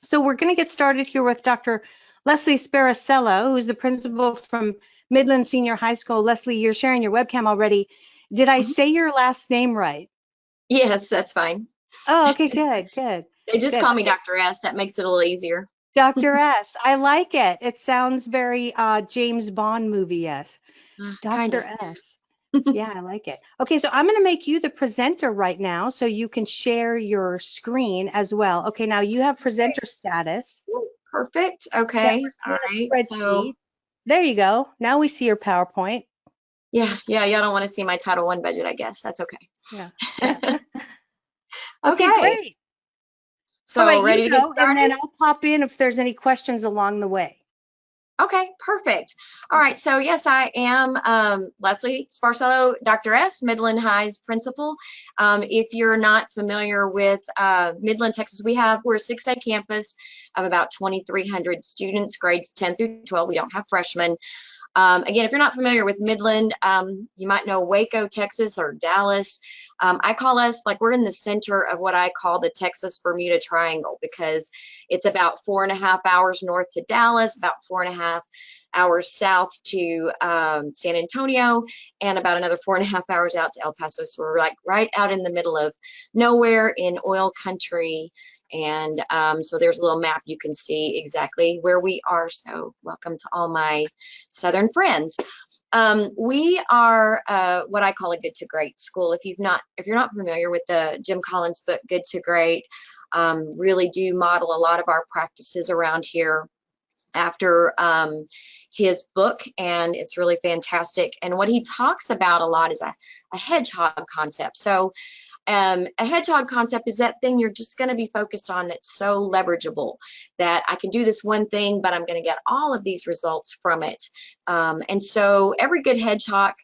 So we're going to get started here with Dr. Leslie Sparacello, who's the principal from Midland Senior High School. Leslie, you're sharing your webcam already. Did I say your last name right? Yes, that's fine. Oh, okay, good, good. They just Good. call me Dr. S. That makes it a little easier. Dr. S. I like it. It sounds very James Bond movie, yes. Kind Dr. of. S. Yeah, I like it. Okay, so I'm going to make you the presenter right now so you can share your screen as well. Okay, now you have presenter status. Perfect. Yeah, Okay. we're All seeing a right. So, spreadsheet. There you go. Now we see your PowerPoint. yeah, y'all don't want to see my Title I budget, I guess. That's okay. Yeah. Okay, Okay. great. All So, right, you ready to get go, and started? then I'll pop in if there's any questions along the way. Okay, perfect. All right, so yes, I am Leslie Sparacello, Dr. S, Midland High's principal. If you're not familiar with Midland, Texas, we're a 6A campus of about 2,300 students, grades 10 through 12. We don't have freshmen. Again, if you're not familiar with Midland, you might know Waco, Texas, or Dallas. I call us, like, we're in the center of what I call the Texas Bermuda Triangle, because it's about 4.5 hours north to Dallas, about 4.5 hours south to San Antonio, and about another 4.5 hours out to El Paso. So we're like right out in the middle of nowhere in oil country. And so there's a little map, you can see exactly where we are. So welcome to all my Southern friends. We are what I call a good to great school. If you're not familiar with the Jim Collins book, Good to Great, really do model a lot of our practices around here after his book, and it's really fantastic. And what he talks about a lot is a hedgehog concept. So a hedgehog concept is that thing you're just going to be focused on that's so leverageable that I can do this one thing, but I'm going to get all of these results from it. And so every good hedgehog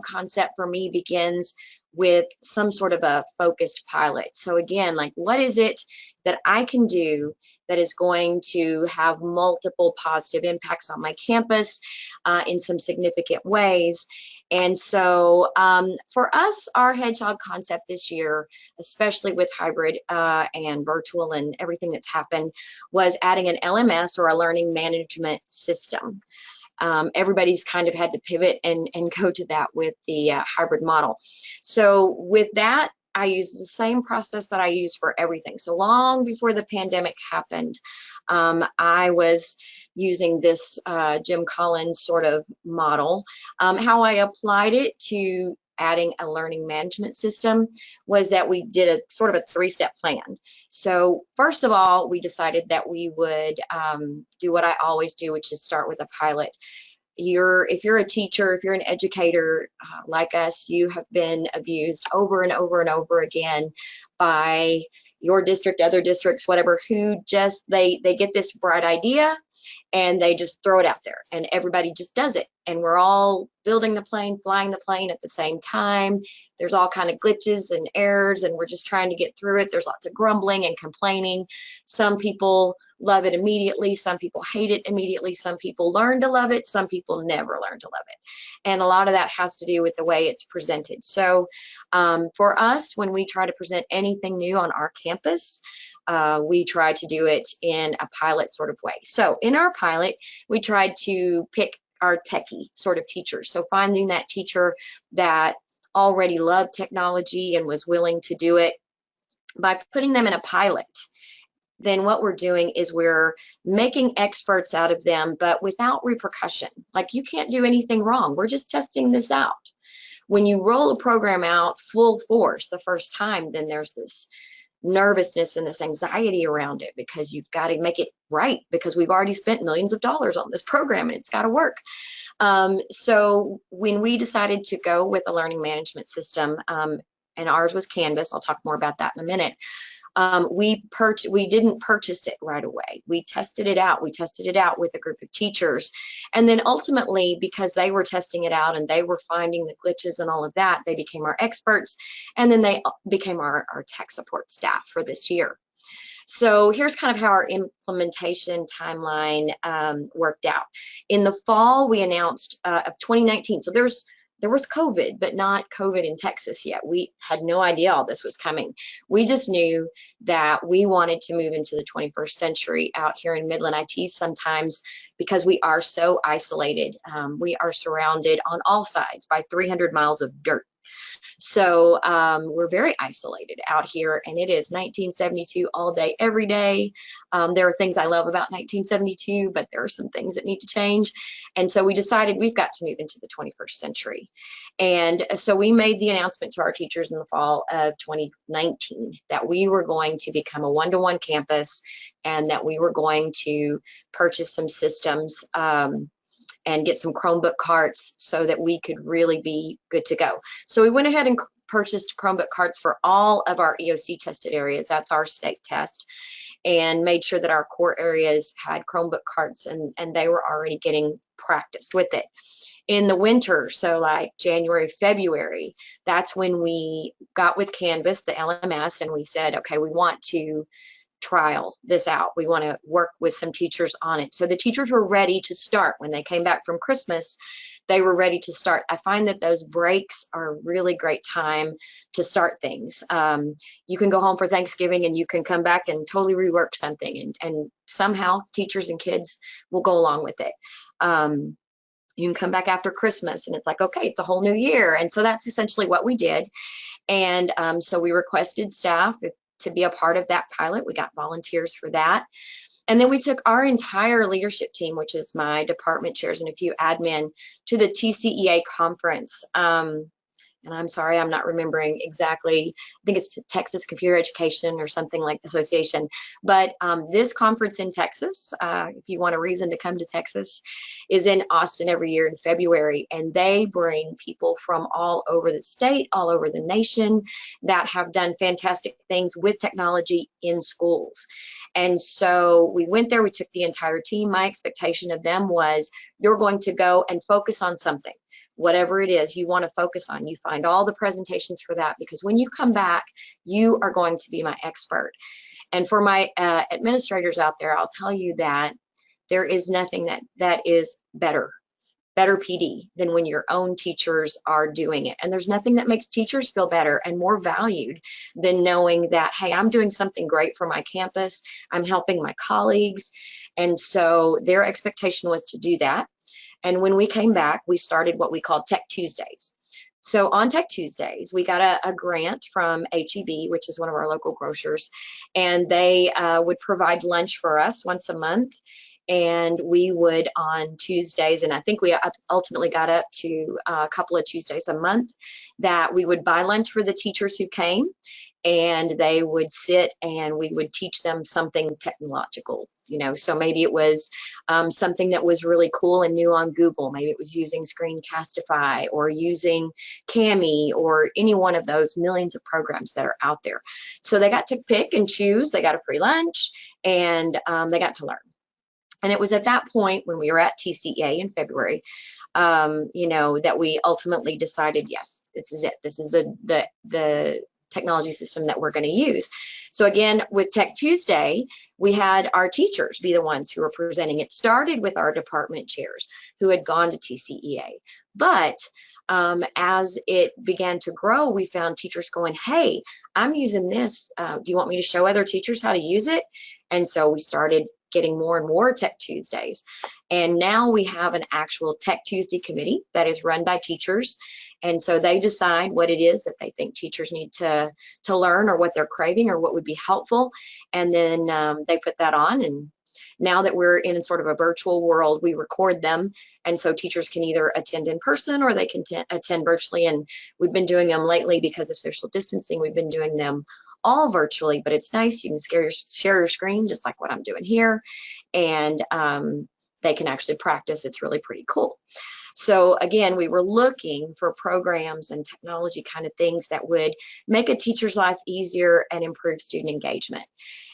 concept for me begins with some sort of a focused pilot. So again, like, what is it that I can do that is going to have multiple positive impacts on my campus in some significant ways? And so for us, our hedgehog concept this year, especially with hybrid and virtual and everything that's happened, was adding an LMS, or a learning management system. Everybody's kind of had to pivot and go to that with the hybrid model. So with that, I use the same process that I use for everything. So long before the pandemic happened, I was using this Jim Collins sort of model. How I applied it to adding a learning management system was that we did a sort of a 3-step plan. So first of all, we decided that we would do what I always do, which is start with a pilot. If you're a teacher, if you're an educator like us, you have been abused over and over and over again by your district, other districts, whatever, who just, they get this bright idea and they just throw it out there and everybody just does it. And we're all building the plane, flying the plane at the same time. There's all kind of glitches and errors and we're just trying to get through it. There's lots of grumbling and complaining. Some people love it immediately. Some people hate it immediately. Some people learn to love it. Some people never learn to love it. And a lot of that has to do with the way it's presented. So for us, when we try to present anything new on our campus, we try to do it in a pilot sort of way. So in our pilot, we tried to pick our techie sort of teachers. So finding that teacher that already loved technology and was willing to do it, by putting them in a pilot, then what we're doing is we're making experts out of them, but without repercussion. Like, you can't do anything wrong. We're just testing this out. When you roll a program out full force the first time, then there's this nervousness and this anxiety around it because you've got to make it right, because we've already spent millions of dollars on this program and it's got to work. So when we decided to go with a learning management system, and ours was Canvas, I'll talk more about that in a minute. We didn't purchase it right away. We tested it out. We tested it out with a group of teachers. And then ultimately, because they were testing it out and they were finding the glitches and all of that, they became our experts. And then they became our tech support staff for this year. So here's kind of how our implementation timeline worked out. In the fall, we announced of 2019. So there's there was COVID, but not COVID in Texas yet. We had no idea all this was coming. We just knew that we wanted to move into the 21st century out here in Midland IT sometimes because we are so isolated. We are surrounded on all sides by 300 miles of dirt. So we're very isolated out here, and it is 1972 all day, every day. There are things I love about 1972, but there are some things that need to change. And so we decided we've got to move into the 21st century. And so we made the announcement to our teachers in the fall of 2019 that we were going to become a one-to-one campus and that we were going to purchase some systems and get some Chromebook carts so that we could really be good to go. So we went ahead and purchased Chromebook carts for all of our EOC tested areas. That's our state test, and made sure that our core areas had Chromebook carts and they were already getting practiced with it. In the winter, so like January, February, that's when we got with Canvas, the LMS, and we said, okay, we want to trial this out. We want to work with some teachers on it. So the teachers were ready to start. When they came back from Christmas, they were ready to start. I find that those breaks are a really great time to start things. You can go home for Thanksgiving and you can come back and totally rework something, and somehow teachers and kids will go along with it. You can come back after Christmas and it's like, okay, it's a whole new year. And so that's essentially what we did. And so we requested staff to be a part of that pilot. We got volunteers for that. And then we took our entire leadership team, which is my department chairs and a few admin, to the TCEA conference. And I'm sorry, I'm not remembering exactly. I think it's Texas Computer Education or something like the association. But this conference in Texas, if you want a reason to come to Texas, is in Austin every year in February. And they bring people from all over the state, all over the nation that have done fantastic things with technology in schools. And so we went there, we took the entire team. My expectation of them was, you're going to go and focus on something. Whatever it is you want to focus on, you find all the presentations for that, because when you come back, you are going to be my expert. And for my administrators out there, I'll tell you that there is nothing that is better PD than when your own teachers are doing it. And there's nothing that makes teachers feel better and more valued than knowing that, hey, I'm doing something great for my campus, I'm helping my colleagues. And so their expectation was to do that. And when we came back, we started what we called Tech Tuesdays. So on Tech Tuesdays, we got a grant from HEB, which is one of our local grocers, and they would provide lunch for us once a month. And we would on Tuesdays, and I think we ultimately got up to a couple of Tuesdays a month, that we would buy lunch for the teachers who came, and they would sit and we would teach them something technological, you know. So maybe it was something that was really cool and new on Google. Maybe it was using Screencastify or using Cami or any one of those millions of programs that are out there. So they got to pick and choose. They got a free lunch, and they got to learn. And it was at that point when we were at TCEA in February, you know, that we ultimately decided, yes, this is it. This is the technology system that we're going to use. So again, with Tech Tuesday, we had our teachers be the ones who were presenting. It started with our department chairs who had gone to TCEA. But as it began to grow, we found teachers going, hey, I'm using this. Do you want me to show other teachers how to use it? And so we started getting more and more Tech Tuesdays. And now we have an actual Tech Tuesday committee that is run by teachers. And so they decide what it is that they think teachers need to learn, or what they're craving, or what would be helpful. And then they put that on. And now that we're in sort of a virtual world, we record them. And so teachers can either attend in person or they can attend virtually. And we've been doing them lately because of social distancing. We've been doing them all virtually, but it's nice. You can share your screen just like what I'm doing here. And they can actually practice. It's really pretty cool. So again, we were looking for programs and technology kind of things that would make a teacher's life easier and improve student engagement.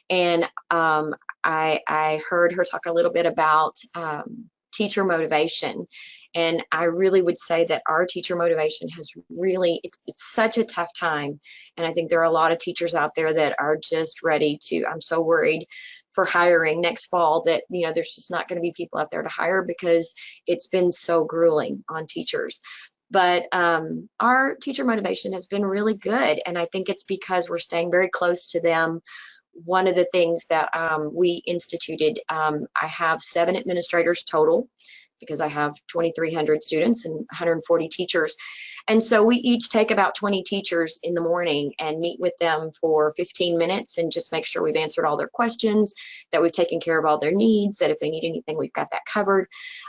And I heard her talk a little bit about teacher motivation. And I really would say that our teacher motivation has really, it's such a tough time. And I think there are a lot of teachers out there that are just ready to, I'm so worried for hiring next fall that, you know, there's just not going to be people out there to hire because it's been so grueling on teachers. But our teacher motivation has been really good, and I think it's because we're staying very close to them. One of the things that we instituted, I have 7 administrators total because I have 2,300 students and 140 teachers. And so we each take about 20 teachers in the morning and meet with them for 15 minutes and just make sure we've answered all their questions, that we've taken care of all their needs, that if they need anything, we've got that covered.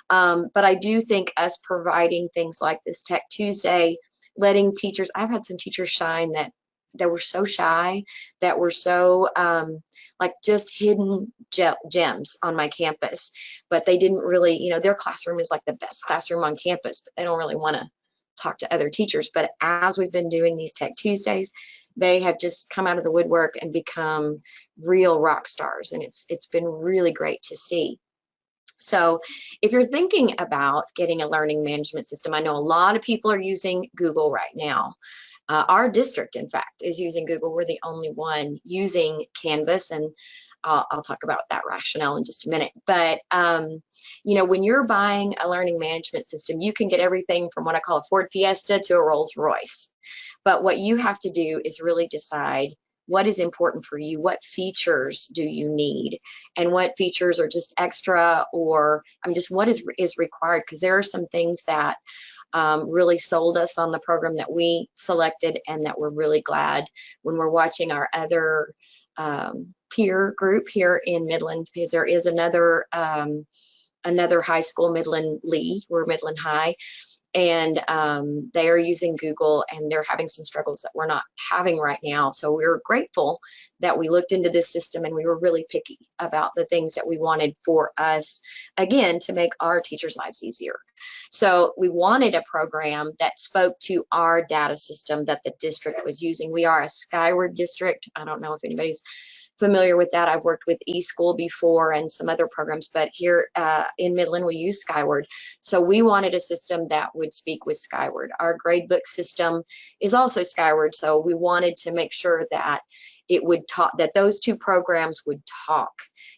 But I do think us providing things like this Tech Tuesday, letting teachers, I've had some teachers shine that were so shy, that were so like just hidden gems on my campus, but they didn't really, you know, their classroom is like the best classroom on campus, but they don't really want to talk to other teachers. But as we've been doing these Tech Tuesdays, they have just come out of the woodwork and become real rock stars, and it's been really great to see. So if you're thinking about getting a learning management system, I know a lot of people are using Google right now. Our district, in fact, is using Google. We're the only one using Canvas, and I'll talk about that rationale in just a minute. But, you know, when you're buying a learning management system, you can get everything from what I call a Ford Fiesta to a Rolls Royce. But what you have to do is really decide what is important for you, what features do you need, and what features are just extra, or I mean, just what is required, because there are some things that really sold us on the program that we selected, and that we're really glad when we're watching our other peer group here in Midland, because there is another high school, Midland Lee, we're Midland High, and they are using Google, and they're having some struggles that we're not having right now. So we're grateful that we looked into this system, and we were really picky about the things that we wanted for us, again, to make our teachers' lives easier. So we wanted a program that spoke to our data system that the district was using. We are a Skyward district. I don't know if anybody's familiar with that. I've worked with eSchool before and some other programs, but here in Midland, we use Skyward. So we wanted a system that would speak with Skyward. Our gradebook system is also Skyward, so we wanted to make sure that it would talk, that those two programs would talk,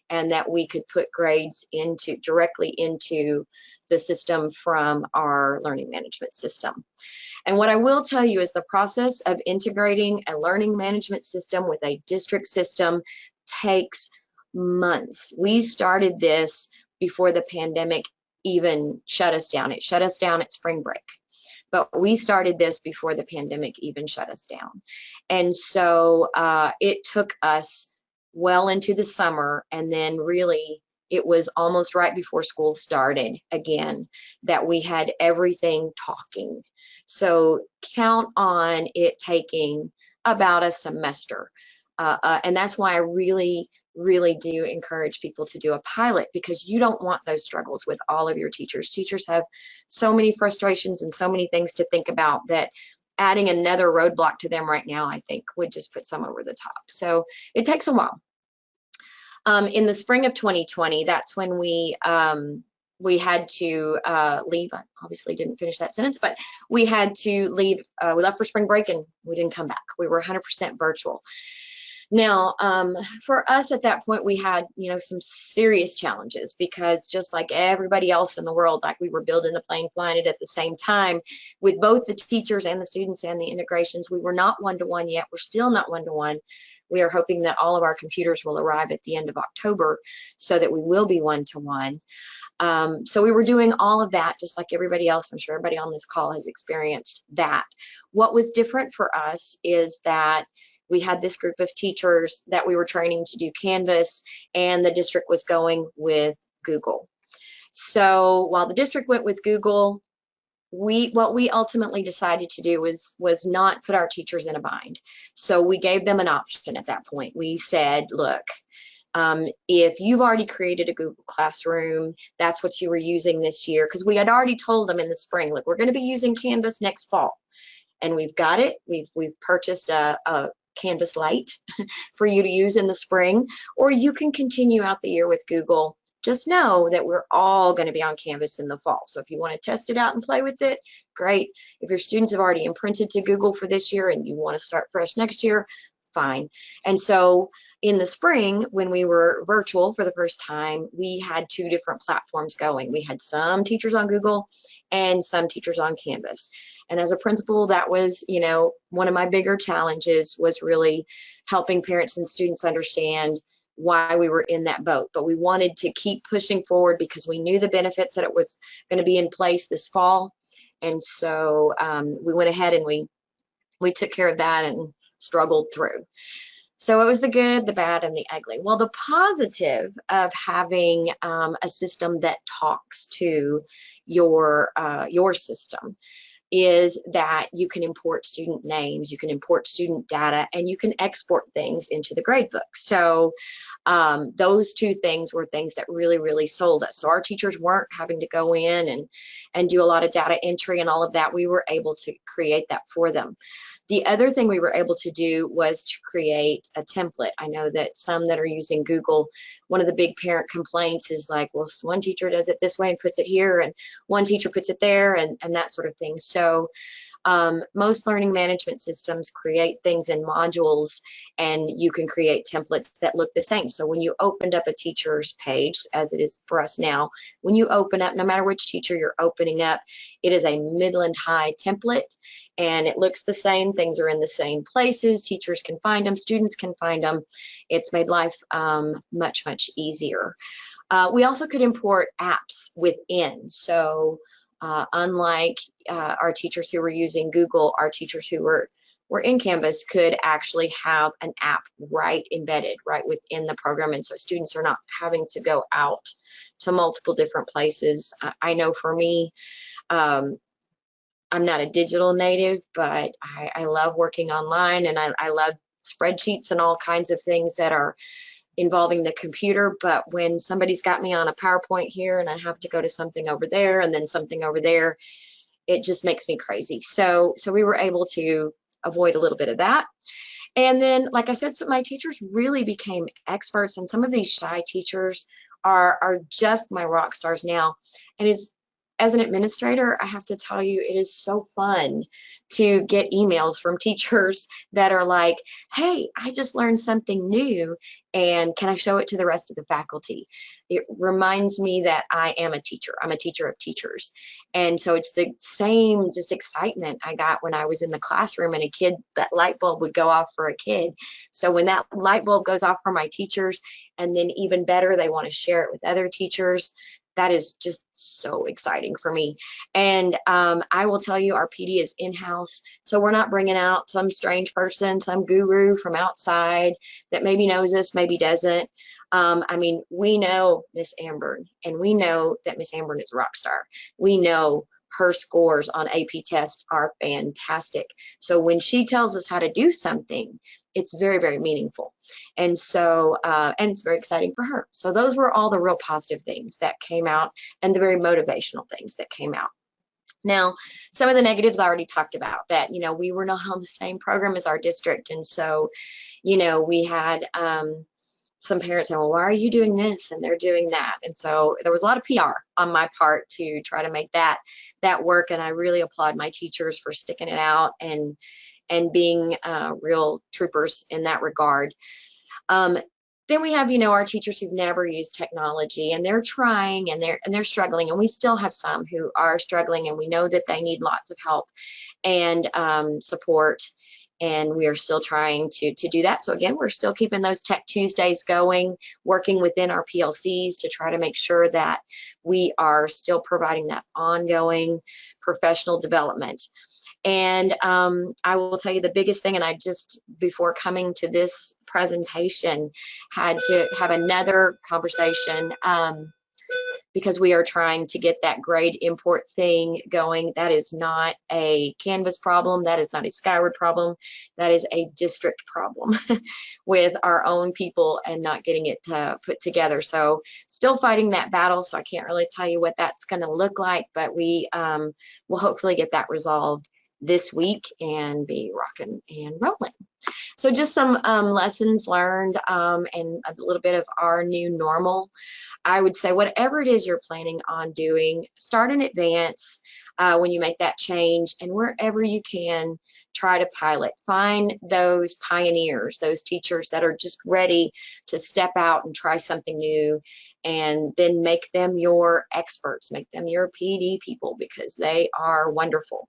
and that we could put grades directly into the system from our learning management system. And what I will tell you is the process of integrating a learning management system with a district system takes months. We started this before the pandemic even shut us down. It shut us down at spring break, but we started this before the pandemic even shut us down. And so it took us well into the summer, and then really it was almost right before school started again that we had everything talking. So count on it taking about a semester. And that's why I really, really do encourage people to do a pilot, because you don't want those struggles with all of your teachers. Teachers have so many frustrations and so many things to think about that adding another roadblock to them right now, I think, would just put some over the top. So it takes a while. In the spring of 2020, that's when we had to leave. I obviously didn't finish that sentence, but we had to leave. We left for spring break and we didn't come back. We were 100% virtual. Now, for us at that point, we had, you know, some serious challenges, because just like everybody else in the world, like we were building the plane, flying it at the same time with both the teachers and the students and the integrations. We were not one-to-one yet. We're still not one-to-one. We are hoping that all of our computers will arrive at the end of October so that we will be one-to-one. So we were doing all of that just like everybody else. I'm sure everybody on this call has experienced that. What was different for us is that we had this group of teachers that we were training to do Canvas, and the district was going with Google. So while the district went with Google, what we ultimately decided to do was not put our teachers in a bind. So we gave them an option at that point. We said, look, if you've already created a Google Classroom, that's what you were using this year, because we had already told them in the spring, look, we're going to be using Canvas next fall, and we've got it. We've purchased a Canvas Lite for you to use in the spring, or you can continue out the year with Google. Just know that we're all going to be on Canvas in the fall. So if you want to test it out and play with it, great. If your students have already imprinted to Google for this year and you want to start fresh next year, fine. And so in the spring, when we were virtual for the first time, we had 2 different platforms going. We had some teachers on Google and some teachers on Canvas. And as a principal, that was, you know, one of my bigger challenges, was really helping parents and students understand why we were in that boat. But we wanted to keep pushing forward because we knew the benefits that it was going to be in place this fall. And so we went ahead and we took care of that and struggled through. So it was the good, the bad, and the ugly. Well, the positive of having a system that talks to your system is that you can import student names, you can import student data, and you can export things into the gradebook. So those 2 things were things that really, really sold us. So our teachers weren't having to go in and do a lot of data entry and all of that. We were able to create that for them. The other thing we were able to do was to create a template. I know that some that are using Google, one of the big parent complaints is like, well, one teacher does it this way and puts it here, and one teacher puts it there, and that sort of thing. So most learning management systems create things in modules, and you can create templates that look the same. So when you opened up a teacher's page, as it is for us now, when you open up, no matter which teacher you're opening up, it is a Midland High template, and it looks the same. Things are in the same places. Teachers can find them, students can find them. It's made life much, much easier. We also could import apps within. So unlike our teachers who were using Google, our teachers who were in Canvas could actually have an app right embedded right within the program. And so students are not having to go out to multiple different places. I know for me, I'm not a digital native, but I love working online, and I love spreadsheets and all kinds of things that are involving the computer. But when somebody's got me on a PowerPoint here and I have to go to something over there and then something over there, it just makes me crazy. So we were able to avoid a little bit of that. And then, like I said, so my teachers really became experts, and some of these shy teachers are just my rock stars now. And it's, as an administrator, I have to tell you, it is so fun to get emails from teachers that are like, hey, I just learned something new, and can I show it to the rest of the faculty? It reminds me that I am a teacher. I'm a teacher of teachers. And so it's the same just excitement I got when I was in the classroom and that light bulb would go off for a kid. So when that light bulb goes off for my teachers, and then even better, they want to share it with other teachers, that is just so exciting for me. And I will tell you, our PD is in-house, so we're not bringing out some strange person, some guru from outside that maybe knows us, maybe doesn't. I mean, we know Miss Amber, and we know that Miss Amber is a rock star. We know her scores on AP tests are fantastic. So when she tells us how to do something, it's very, very meaningful. And so, and it's very exciting for her. So those were all the real positive things that came out, and the very motivational things that came out. Now, some of the negatives I already talked about, that, you know, we were not on the same program as our district. And so, you know, we had some parents saying, well, why are you doing this? And they're doing that. And so there was a lot of PR on my part to try to make that work. And I really applaud my teachers for sticking it out and being real troopers in that regard. Then we have, you know, our teachers who've never used technology, and they're trying, and they're struggling, and we still have some who are struggling, and we know that they need lots of help and support, and we are still trying to do that. So again, we're still keeping those Tech Tuesdays going, working within our PLCs to try to make sure that we are still providing that ongoing professional development. And I will tell you the biggest thing, and I just, before coming to this presentation, had to have another conversation because we are trying to get that grade import thing going. That is not a Canvas problem. That is not a Skyward problem. That is a district problem with our own people and not getting it put together. So still fighting that battle. So I can't really tell you what that's going to look like, but we will hopefully get that resolved this week and be rocking and rolling. So just some lessons learned and a little bit of our new normal. I would say whatever it is you're planning on doing, start in advance. when you make that change. And wherever you can, try to pilot. Find those pioneers, those teachers that are just ready to step out and try something new, and then make them your experts, make them your PD people, because they are wonderful.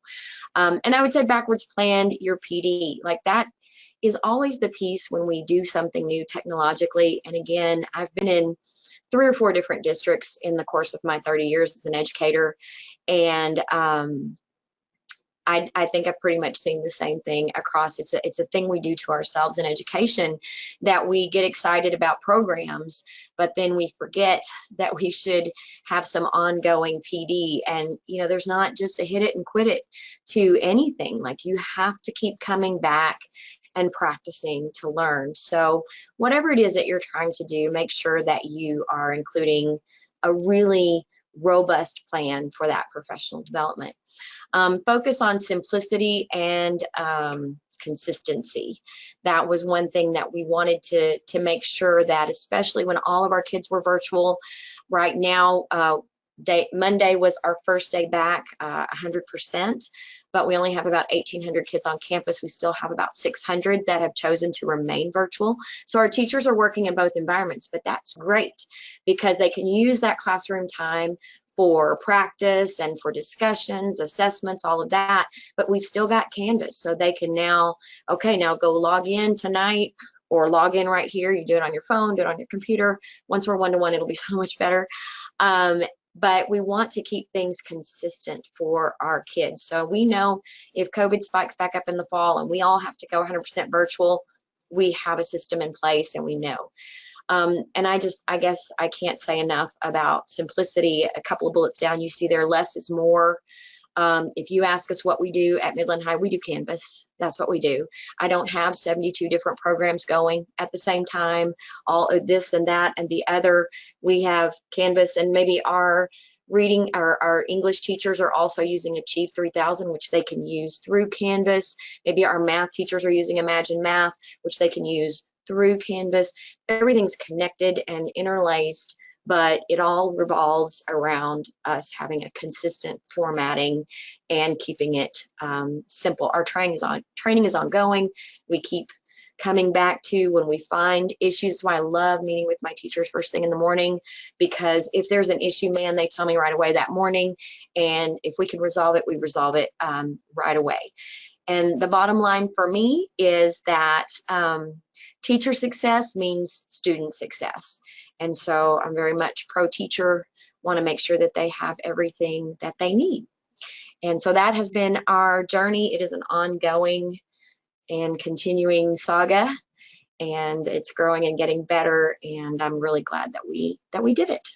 And I would say backwards plan your PD. Like, that is always the piece when we do something new technologically. And again, I've been in 3 or 4 different districts in the course of my 30 years as an educator. And I think I've pretty much seen the same thing across. It's a thing we do to ourselves in education, that we get excited about programs, but then we forget that we should have some ongoing PD. And, you know, there's not just a hit it and quit it to anything. Like, you have to keep coming back and practicing to learn. So whatever it is that you're trying to do, make sure that you are including a really robust plan for that professional development. Focus on simplicity and consistency. That was one thing that we wanted to make sure that, especially when all of our kids were virtual. Right now, Monday was our first day back, 100%, but we only have about 1,800 kids on campus. We still have about 600 that have chosen to remain virtual. So our teachers are working in both environments, but that's great because they can use that classroom time for practice and for discussions, assessments, all of that. But we've still got Canvas, so they can now, okay, now go log in tonight, or log in right here. You do it on your phone, do it on your computer. Once we're one-to-one, it'll be so much better. But we want to keep things consistent for our kids. So we know if COVID spikes back up in the fall and we all have to go 100% virtual, we have a system in place and we know. And I guess I can't say enough about simplicity. A couple of bullets down, you see there, less is more. If you ask us what we do at Midland High, we do Canvas. That's what we do. I don't have 72 different programs going at the same time, all of this and that and the other. We have Canvas, and maybe our reading, our English teachers are also using Achieve 3000, which they can use through Canvas. Maybe our math teachers are using Imagine Math, which they can use through Canvas. Everything's connected and interlaced, but it all revolves around us having a consistent formatting and keeping it simple. Our training is ongoing. We keep coming back to when we find issues. That's why I love meeting with my teachers first thing in the morning, because if there's an issue, man, they tell me right away that morning, and if we can resolve it, we resolve it right away. And the bottom line for me is that teacher success means student success. And so I'm very much pro-teacher, want to make sure that they have everything that they need. And so that has been our journey. It is an ongoing and continuing saga, and it's growing and getting better, and I'm really glad that we did it.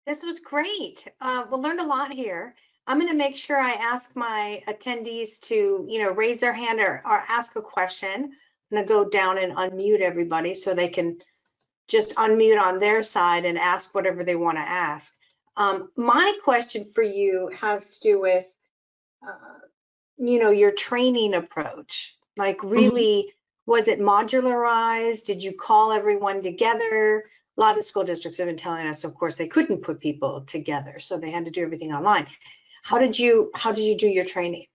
This was great. We learned a lot here. I'm going to make sure I ask my attendees to, raise their hand or ask a question. I'm going to go down and unmute everybody so they can just unmute on their side and ask whatever they want to ask. My question for you has to do with, your training approach. Like, really, was it modularized? Did you call everyone together? A lot of school districts have been telling us, of course, they couldn't put people together, so they had to do everything online. How did you do your training?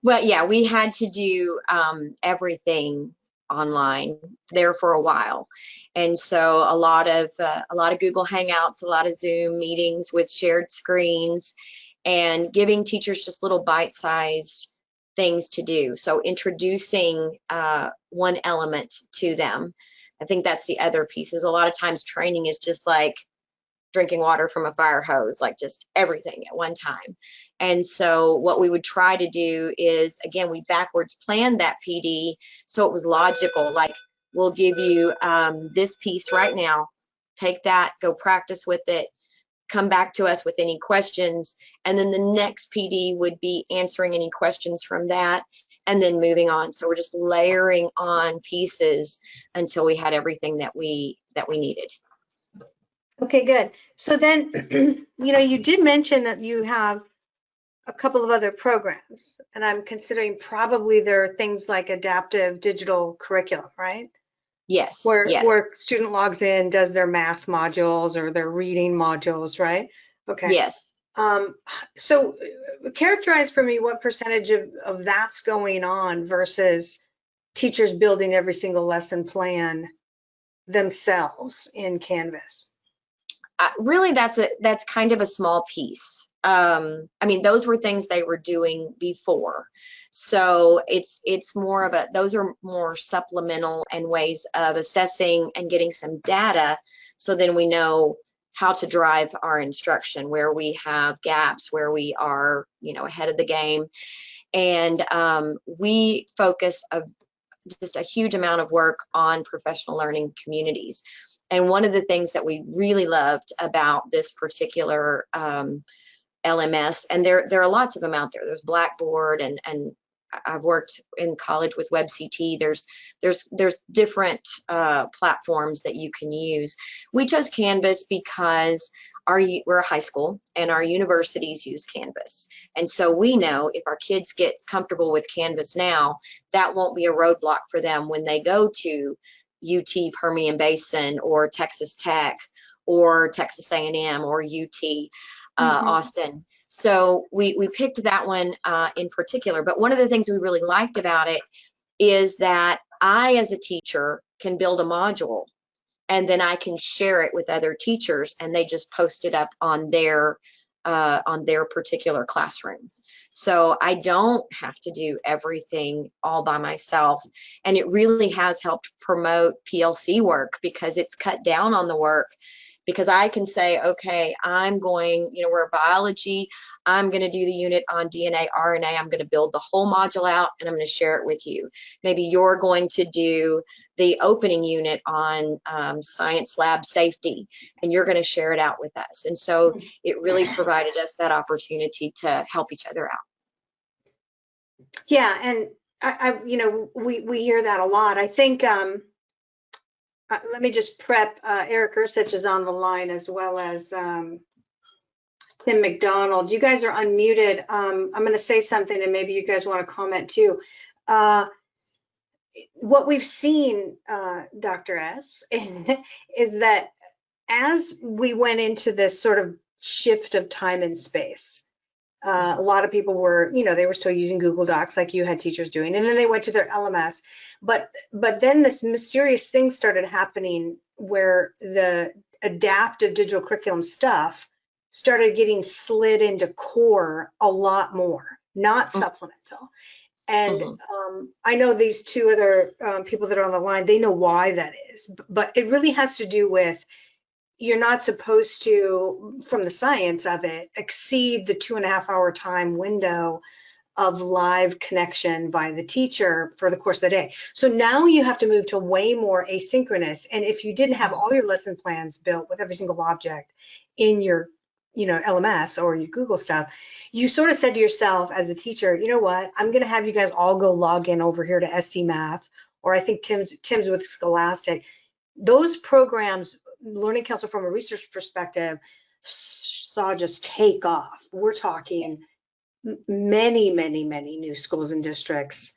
Well, yeah, we had to do everything online there for a while, and so a lot of Google Hangouts, a lot of Zoom meetings with shared screens, and giving teachers just little bite-sized things to do. So introducing one element to them. I think that's the other piece. Is a lot of times training is just like drinking water from a fire hose, like just everything at one time. And so what we would try to do is, again, we backwards planned that PD so it was logical. Like, we'll give you this piece right now, take that, go practice with it, come back to us with any questions, and then the next PD would be answering any questions from that, and then moving on. So we're just layering on pieces until we had everything that we needed. Okay, good. So then, you did mention that you have a couple of other programs, and I'm considering probably there are things like adaptive digital curriculum, right? Yes, where yes, where student logs in, does their math modules or their reading modules, right? Okay. yes. So characterize for me what percentage of that's going on versus teachers building every single lesson plan themselves in Canvas. Really, that's kind of a small piece. I mean, those were things they were doing before. So it's more of those are more supplemental and ways of assessing and getting some data, so then we know how to drive our instruction, where we have gaps, where we are, ahead of the game. And we focus just a huge amount of work on professional learning communities. And one of the things that we really loved about this particular LMS, and there are lots of them out there. There's Blackboard, and I've worked in college with WebCT. There's different platforms that you can use. We chose Canvas because we're a high school and our universities use Canvas. And so we know if our kids get comfortable with Canvas now, that won't be a roadblock for them when they go to UT Permian Basin or Texas Tech or Texas A&M or UT Austin. So we picked that one in particular. But one of the things we really liked about it is that I, as a teacher, can build a module, and then I can share it with other teachers, and they just post it up on their particular classroom. So I don't have to do everything all by myself. And it really has helped promote PLC work, because it's cut down on the work, because I can say, okay, I'm going, we're biology, I'm going to do the unit on DNA, RNA, I'm going to build the whole module out, and I'm going to share it with you. Maybe you're going to do the opening unit on science lab safety, and you're going to share it out with us. And so it really provided us that opportunity to help each other out. Yeah, and we hear that a lot. I think let me just prep. Eric Ursich is on the line, as well as Tim McDonald. You guys are unmuted. I'm going to say something, and maybe you guys want to comment too. What we've seen, Dr. S, is that as we went into this sort of shift of time and space, a lot of people were, they were still using Google Docs like you had teachers doing, and then they went to their LMS. But then this mysterious thing started happening where the adaptive digital curriculum stuff started getting slid into core a lot more, not supplemental. And I know these two other people that are on the line, they know why that is, but it really has to do with, you're not supposed to, from the science of it, exceed the 2.5-hour time window of live connection by the teacher for the course of the day. So now you have to move to way more asynchronous. And if you didn't have all your lesson plans built with every single object in your LMS or your Google stuff, you sort of said to yourself as a teacher, you know what, I'm going to have you guys all go log in over here to ST Math, or I think Tim's with Scholastic. Those programs, Learning Council from a research perspective, saw just take off. We're talking many new schools and districts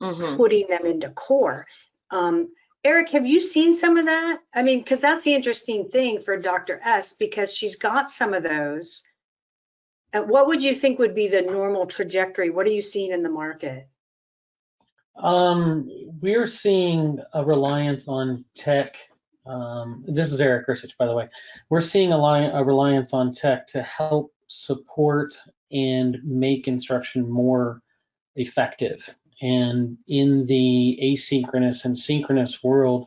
putting them into core. Eric, have you seen some of that? I mean, because that's the interesting thing for Dr. S, because she's got some of those. What would you think would be the normal trajectory? What are you seeing in the market? We're seeing a reliance on tech. This is Eric Ursich, by the way. We're seeing a reliance on tech to help support and make instruction more effective. And in the asynchronous and synchronous world,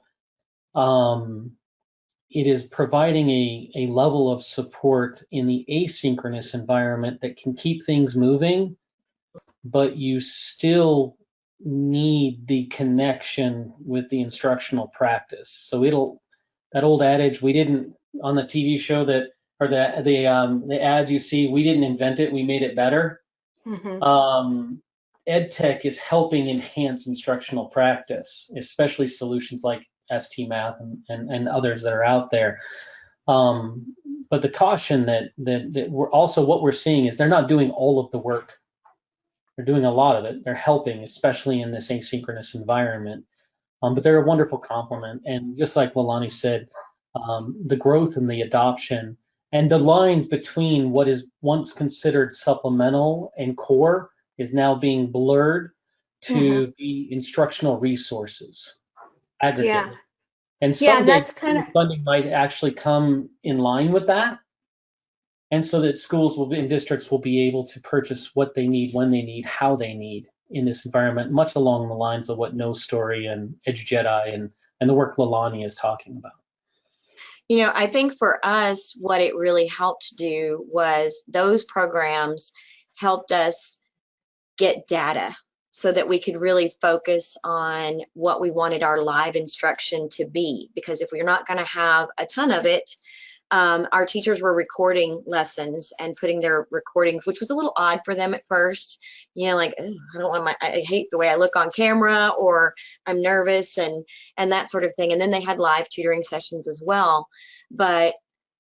it is providing a level of support in the asynchronous environment that can keep things moving, but you still need the connection with the instructional practice. So that old adage, we didn't, on the TV show that, or the ads you see, we didn't invent it, we made it better. Ed tech is helping enhance instructional practice, especially solutions like ST Math and others that are out there. But the caution that we're also, what we're seeing is they're not doing all of the work. They're doing a lot of it. They're helping, especially in this asynchronous environment. but they're a wonderful complement. And just like Leilani said, the growth and the adoption and the lines between what is once considered supplemental and core is now being blurred to be instructional resources aggregated. Yeah. And Yeah, and someday that's kind of, funding might actually come in line with that. And so that schools will be, and districts will be able to purchase what they need, when they need, how they need in this environment, much along the lines of what No Story and EduJedi and the work Leilani is talking about. You know, I think for us, what it really helped do was those programs helped us get data so that we could really focus on what we wanted our live instruction to be. Because if we're not going to have a ton of it, our teachers were recording lessons and putting their recordings, which was a little odd for them at first. You know, like, I don't want I hate the way I look on camera, or I'm nervous and that sort of thing. And then they had live tutoring sessions as well. But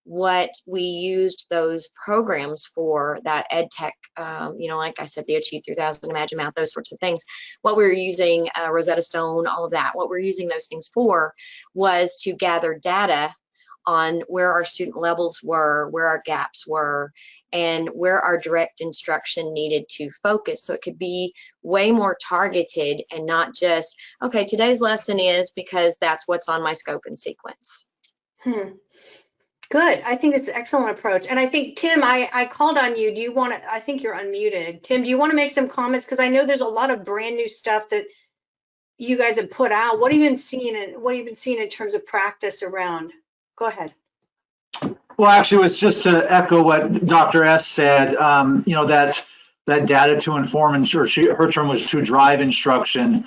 what we used those programs for, that ed tech, you know, like I said, the Achieve 3000, Imagine Math, those sorts of things, what we were using, Rosetta Stone, all of that, what we're using those things for was to gather data on where our student levels were, where our gaps were, and where our direct instruction needed to focus. So it could be way more targeted and not just, okay, today's lesson is because that's what's on my scope and sequence. Good. I think it's an excellent approach. And I think, Tim, I called on you. Do you want to, I think you're unmuted. Tim, do you want to make some comments? Because I know there's a lot of brand new stuff that you guys have put out. What have you been seeing in terms of practice around? Go ahead. Well, actually, it was just to echo what Dr. S said, you know, that data to inform, and her term was to drive instruction,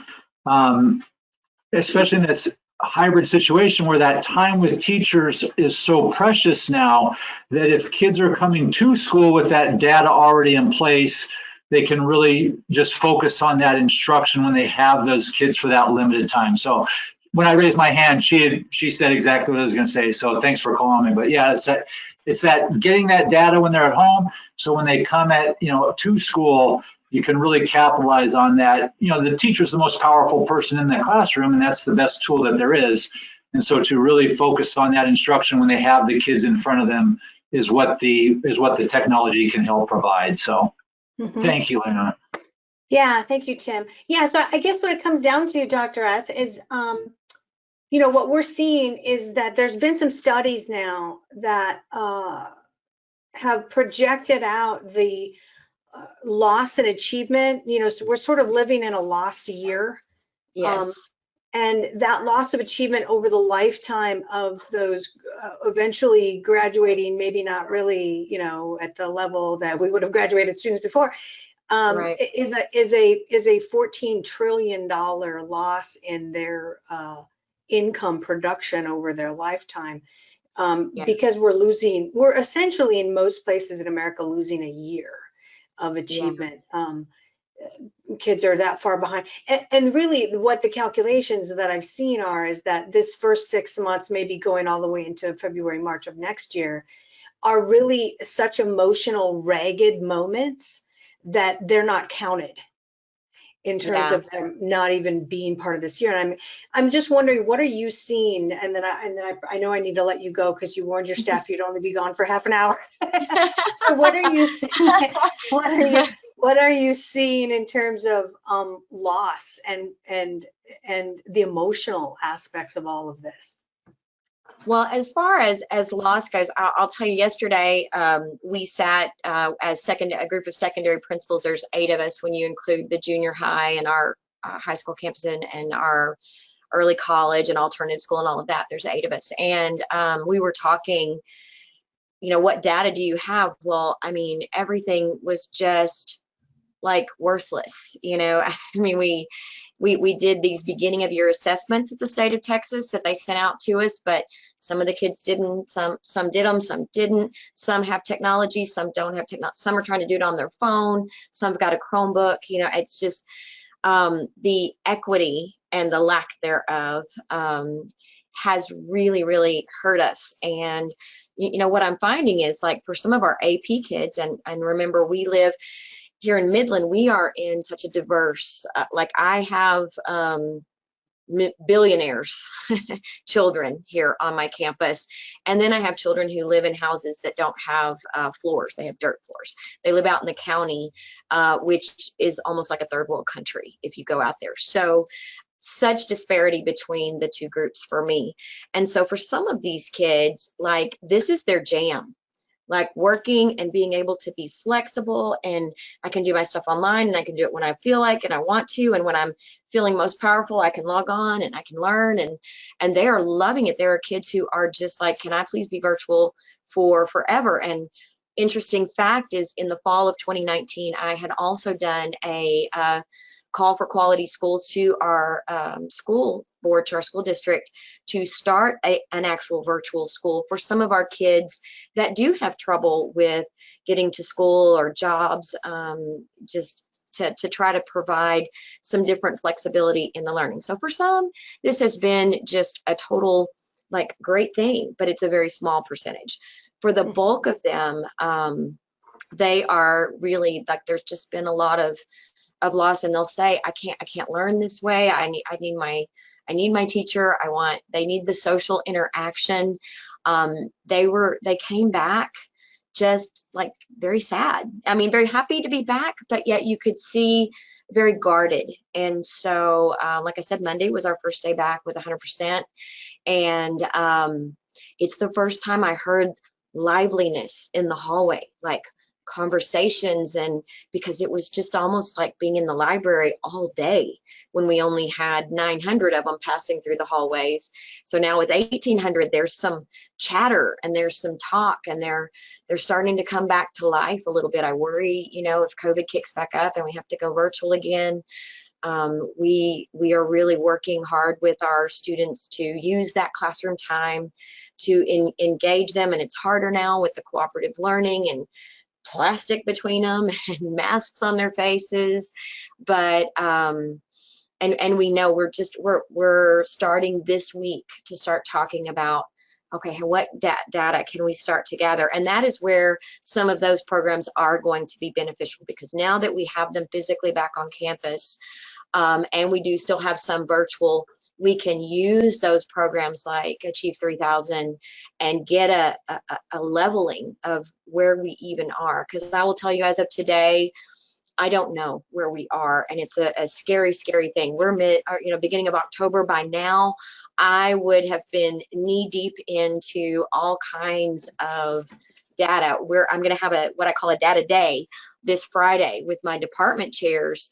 especially in this hybrid situation where that time with teachers is so precious now, that if kids are coming to school with that data already in place, they can really just focus on that instruction when they have those kids for that limited time. So when I raised my hand, she said exactly what I was going to say. So thanks for calling me. But yeah, it's that getting that data when they're at home, so when they come to school, you can really capitalize on that. You know, the teacher's the most powerful person in the classroom, and that's the best tool that there is. And so to really focus on that instruction when they have the kids in front of them is what the technology can help provide. So thank you, Lena. Yeah, thank you, Tim. Yeah, so I guess what it comes down to, Dr. S, is, you know, what we're seeing is that there's been some studies now that have projected out the loss and achievement. You know, so we're sort of living in a lost year. Yes. And that loss of achievement over the lifetime of those eventually graduating, maybe not really, you know, at the level that we would have graduated students before, Right. is a $14 trillion loss in their income production over their lifetime, because we're essentially in most places in America losing a year of achievement. Kids are that far behind, and really what the calculations that I've seen is that this first 6 months, maybe going all the way into February, March of next year, are really such emotional, ragged moments that they're not counted in terms of them not even being part of this year. And I'm just wondering, what are you seeing? And then I know I need to let you go because you warned your staff you'd only be gone for half an hour. So what are you seeing? What are you seeing in terms of loss and the emotional aspects of all of this? Well, as far as loss goes, I'll tell you, yesterday we sat as a group of secondary principals. There's 8 of us when you include the junior high and our high school campus and our early college and alternative school and all of that. There's 8 of us. And we were talking, you know, what data do you have? Well, I mean, everything was just like worthless. You know, I mean, we did these beginning of year assessments at the state of Texas that they sent out to us, but some of the kids didn't, some did them, some didn't. Some have technology, some don't have technology. Some are trying to do it on their phone, some have got a Chromebook. You know, it's just the equity and the lack thereof has really, really hurt us. And you know, what I'm finding is, like, for some of our AP kids, and remember, we live here in Midland, we are in such a diverse, like, I have billionaires children here on my campus. And then I have children who live in houses that don't have floors. They have dirt floors. They live out in the county, which is almost like a third world country if you go out there. So such disparity between the two groups for me. And so for some of these kids, like, this is their jam. Like, working and being able to be flexible, and I can do my stuff online, and I can do it when I feel like and I want to, and when I'm feeling most powerful, I can log on and I can learn, and they are loving it. There are kids who are just like, can I please be virtual for forever? And interesting fact is, in the fall of 2019, I had also done a call for quality schools to our school board, to our school district, to start an actual virtual school for some of our kids that do have trouble with getting to school or jobs, just to try to provide some different flexibility in the learning. So for some, this has been just a total, like, great thing, but it's a very small percentage. For the bulk of them, they are really, like, there's just been a lot of loss, and they'll say, I can't learn this way. I need my teacher. They need the social interaction. They came back just, like, very sad. I mean, very happy to be back, but yet you could see very guarded. And so, like I said, Monday was our first day back with 100%. And it's the first time I heard liveliness in the hallway, like conversations, and because it was just almost like being in the library all day when we only had 900 of them passing through the hallways. So now with 1,800, there's some chatter and there's some talk, and they're starting to come back to life a little bit. I worry, if COVID kicks back up and we have to go virtual again. We are really working hard with our students to use that classroom time to engage them, and it's harder now with the cooperative learning and plastic between them and masks on their faces. But and we know we're starting this week to start talking about, okay, what data can we start to gather? And that is where some of those programs are going to be beneficial, because now that we have them physically back on campus, and we do still have some virtual, we can use those programs like Achieve 3000 and get a leveling of where we even are. Because I will tell you, as of today, I don't know where we are, and it's a scary, scary thing. We're beginning of October. By now, I would have been knee deep into all kinds of data. I'm going to have what I call a data day this Friday with my department chairs.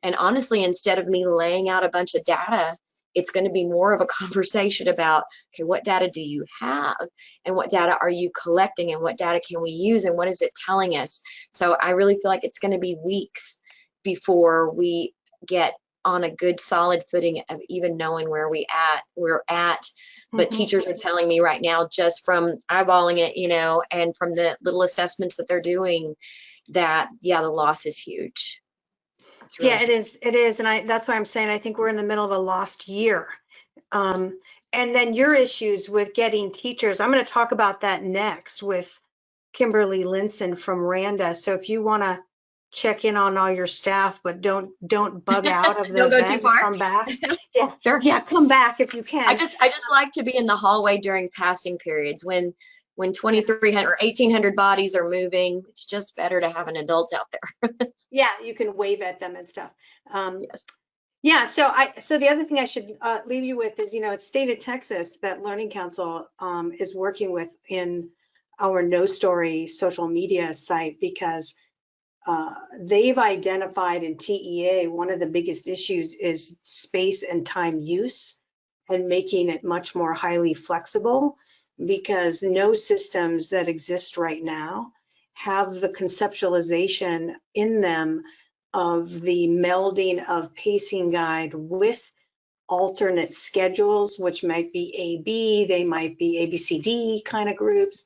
And honestly, instead of me laying out a bunch of data, it's going to be more of a conversation about, okay, what data do you have, and what data are you collecting, and what data can we use, and what is it telling us? So I really feel like it's going to be weeks before we get on a good solid footing of even knowing where we're at. But teachers are telling me right now, just from eyeballing it, and from the little assessments that they're doing, that, yeah, the loss is huge. Really, yeah, it is. And that's why I'm saying I think we're in the middle of a lost year. And then your issues with getting teachers, I'm going to talk about that next with Kimberly Linson from Randa. So if you want to check in on all your staff, but don't bug out of the don't event, go too far. come back. Yeah, Sure. Yeah, come back if you can. I just like to be in the hallway during passing periods when 2,300 or 1,800 bodies are moving. It's just better to have an adult out there. Yeah, you can wave at them and stuff. Yes. Yeah, so the other thing I should leave you with is, it's State of Texas that Learning Council is working with in our No Story social media site, because they've identified in TEA one of the biggest issues is space and time use, and making it much more highly flexible, because no systems that exist right now have the conceptualization in them of the melding of pacing guide with alternate schedules, which might be A-B, they might be A-B-C-D kind of groups,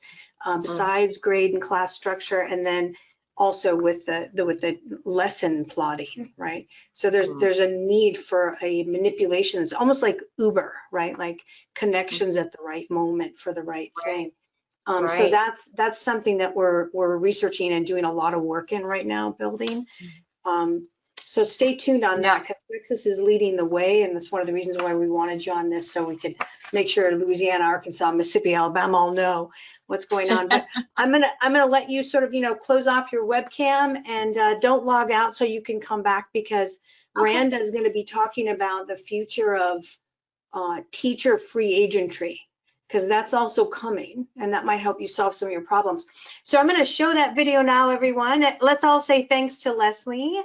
besides grade and class structure, and then also with the lesson plotting, right? So there's a need for a manipulation. It's almost like Uber, right? Like connections at the right moment for the right thing. So that's something that we're researching and doing a lot of work in right now, building. So stay tuned on that, because Texas is leading the way, and that's one of the reasons why we wanted you on this, so we could make sure Louisiana, Arkansas, Mississippi, Alabama all know what's going on. But I'm gonna let you sort of, close off your webcam, and don't log out so you can come back, because Randa is going to be talking about the future of teacher free agentry, because that's also coming, and that might help you solve some of your problems. So I'm going to show that video now, everyone. Let's all say thanks to Leslie.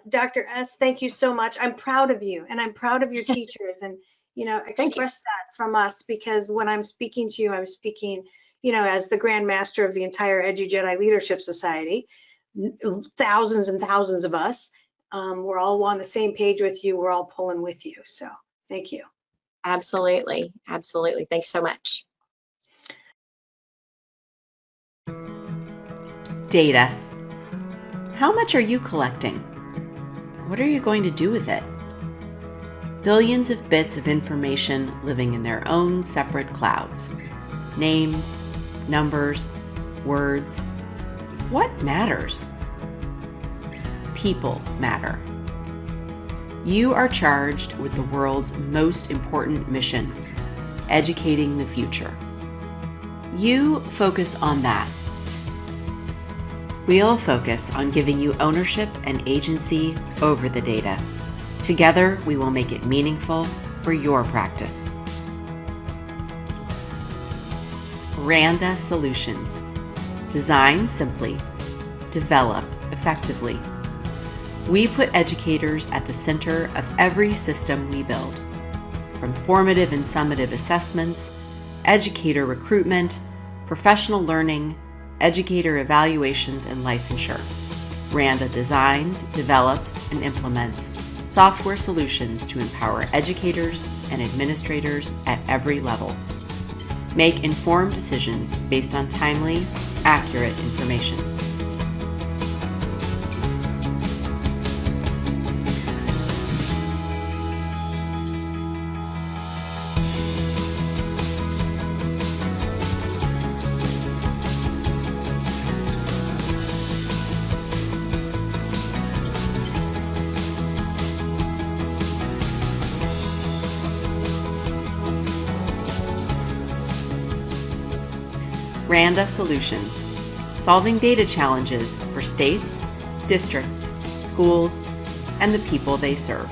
Dr. S, thank you so much. I'm proud of you, and I'm proud of your teachers, and express that from us, because when I'm speaking to you, I'm speaking, as the Grand Master of the entire EduJedi Leadership Society, thousands and thousands of us. We're all on the same page with you. We're all pulling with you. So thank you. Absolutely. Absolutely. Thank you so much. Data. How much are you collecting? What are you going to do with it? Billions of bits of information living in their own separate clouds. Names, numbers, words. What matters? People matter. You are charged with the world's most important mission, educating the future. You focus on that. We'll focus on giving you ownership and agency over the data. Together, we will make it meaningful for your practice. Randa Solutions. Design simply. Develop effectively. We put educators at the center of every system we build. From formative and summative assessments, educator recruitment, professional learning, educator evaluations, and licensure. Randa designs, develops, and implements software solutions to empower educators and administrators at every level. Make informed decisions based on timely, accurate information. Randa Solutions, solving data challenges for states, districts, schools, and the people they serve.